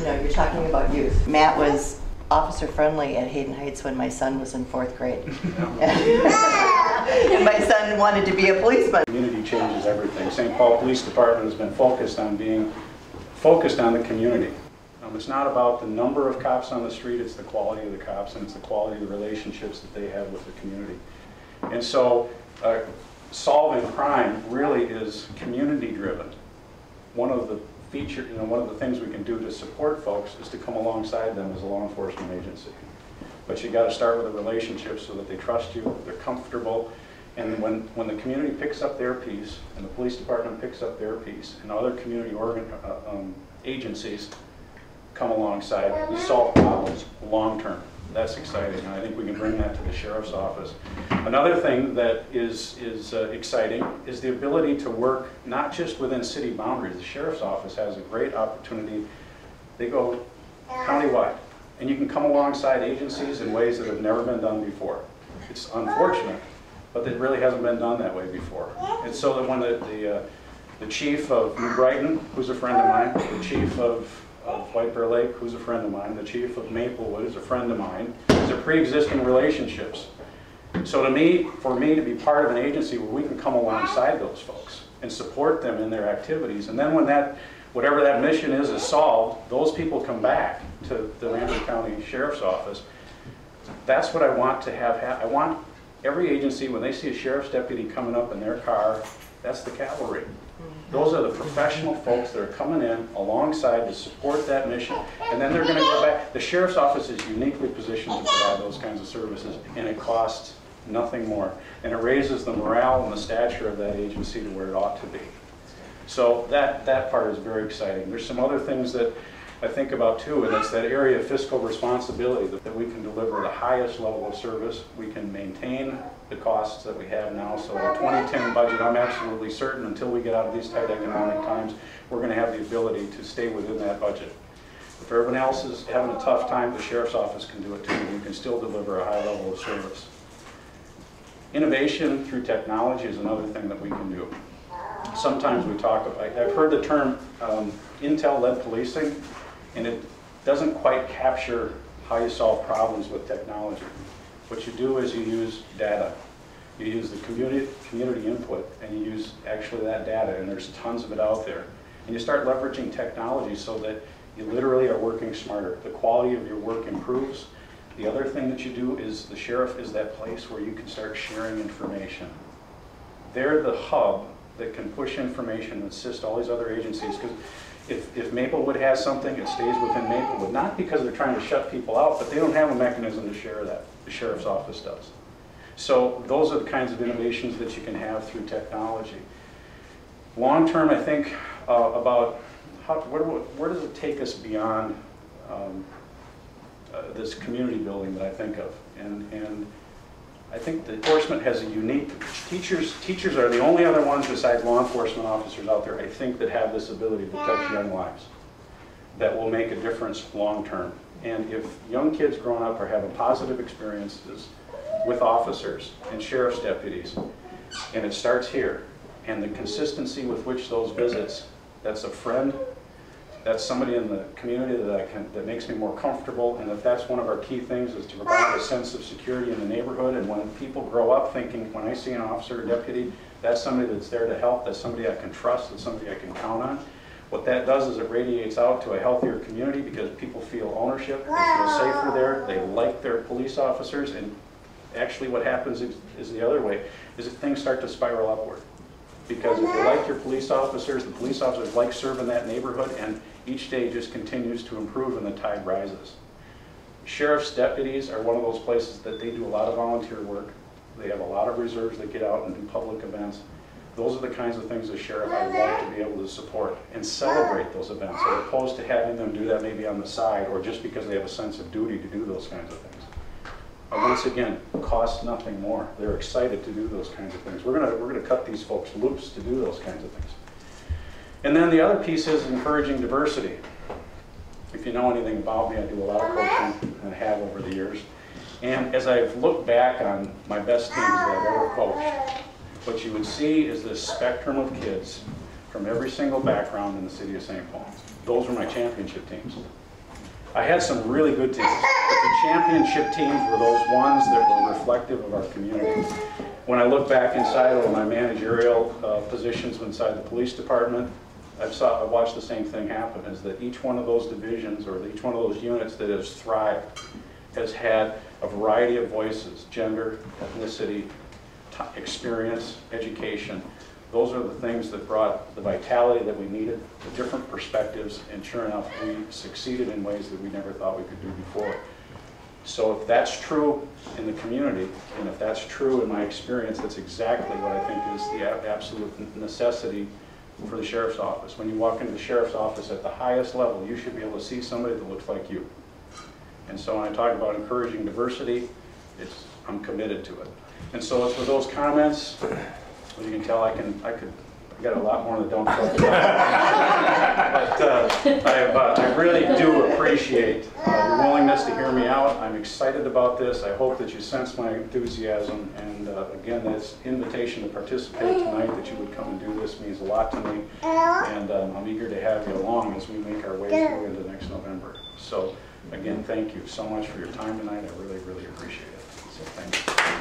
know, you're talking about youth. Matt was officer friendly at Hayden Heights when my son was in 4th grade. And my son wanted to be a policeman. Community changes everything. St. Paul Police Department has been focused on being focused on the community. It's not about the number of cops on the street, it's the quality of the cops, and it's the quality of the relationships that they have with the community. And so solving crime really is community driven. One of the one of the things we can do to support folks is to come alongside them as a law enforcement agency. But you got to start with a relationship so that they trust you, they're comfortable, and when the community picks up their piece, and the police department picks up their piece, and other community agencies come alongside, we solve problems long term. That's exciting, and I think we can bring that to the sheriff's office. Another thing that is exciting is the ability to work not just within city boundaries. The sheriff's office has a great opportunity. They go countywide, and you can come alongside agencies in ways that have never been done before. It's unfortunate, but it really hasn't been done that way before. And so that when the chief of New Brighton, who's a friend of mine, the chief of White Bear Lake, who's a friend of mine, the chief of Maplewood is a friend of mine. These are pre-existing relationships. So for me to be part of an agency where we can come alongside those folks and support them in their activities, and then when whatever that mission is solved, those people come back to the Ramsey County Sheriff's Office. That's what I want to have happen. I want every agency, when they see a sheriff's deputy coming up in their car, that's the cavalry. Those are the professional folks that are coming in alongside to support that mission, and then they're going to go back. The sheriff's office is uniquely positioned to provide those kinds of services, and it costs nothing more. And it raises the morale and the stature of that agency to where it ought to be. So that part is very exciting. There's some other things that I think about too, and it's that area of fiscal responsibility that we can deliver the highest level of service. We can maintain the costs that we have now. So the 2010 budget, I'm absolutely certain until we get out of these tight economic times, we're going to have the ability to stay within that budget. If everyone else is having a tough time, the sheriff's office can do it too. We can still deliver a high level of service. Innovation through technology is another thing that we can do. Sometimes we talk about, I've heard the term Intel-led policing, and it doesn't quite capture how you solve problems with technology. What you do is you use data. You use the community input, and you use actually that data, and there's tons of it out there. And you start leveraging technology so that you literally are working smarter. The quality of your work improves. The other thing that you do is the sheriff is that place where you can start sharing information. They're the hub that can push information and assist all these other agencies, because if Maplewood has something, it stays within Maplewood, not because they're trying to shut people out, but they don't have a mechanism to share that. The sheriff's office does. So those are the kinds of innovations that you can have through technology. Long term, I think about where does it take us beyond this community building that I think of, and I think the enforcement has a unique, teachers are the only other ones besides law enforcement officers out there, I think, that have this ability to touch young lives that will make a difference long term. And if young kids growing up are having positive experiences with officers and sheriff's deputies, and it starts here, and the consistency with which those visits, that's a friend, that's somebody in the community that makes me more comfortable, and if that's one of our key things is to provide a sense of security in the neighborhood. And when people grow up thinking, when I see an officer or deputy, that's somebody that's there to help, that's somebody I can trust, that's somebody I can count on. What that does is it radiates out to a healthier community because people feel ownership, they feel safer there, they like their police officers, and actually what happens is the other way, is that things start to spiral upward. Because if you like your police officers, the police officers like serving that neighborhood, and each day just continues to improve and the tide rises. Sheriff's deputies are one of those places that they do a lot of volunteer work. They have a lot of reserves that get out and do public events. Those are the kinds of things the sheriff I would like to be able to support and celebrate those events, as opposed to having them do that maybe on the side or just because they have a sense of duty to do those kinds of things. Once again, costs nothing more. They're excited to do those kinds of things. We're gonna cut these folks loose to do those kinds of things. And then the other piece is encouraging diversity. If you know anything about me, I do a lot of coaching and have over the years. And as I've looked back on my best teams that I've ever coached, what you would see is this spectrum of kids from every single background in the city of St. Paul. Those were my championship teams. I had some really good teams, but the championship teams were those ones that were reflective of our community. When I look back inside of my managerial positions inside the police department, I watched the same thing happen, is that each one of those divisions or each one of those units that has thrived has had a variety of voices: gender, ethnicity, experience, education. Those are the things that brought the vitality that we needed, the different perspectives, and sure enough, we succeeded in ways that we never thought we could do before. So if that's true in the community, and if that's true in my experience, that's exactly what I think is the absolute necessity for the sheriff's office. When you walk into the sheriff's office at the highest level, you should be able to see somebody that looks like you. And so when I talk about encouraging diversity, I'm committed to it. And so it's with those comments, as you can tell, I got a lot more than don't talk about. But I really do appreciate your willingness to hear me out. I'm excited about this. I hope that you sense my enthusiasm. And again, this invitation to participate tonight, that you would come and do this, means a lot to me. And I'm eager to have you along as we make our way through into next November. So again, thank you so much for your time tonight. I really, really appreciate it. So thank you.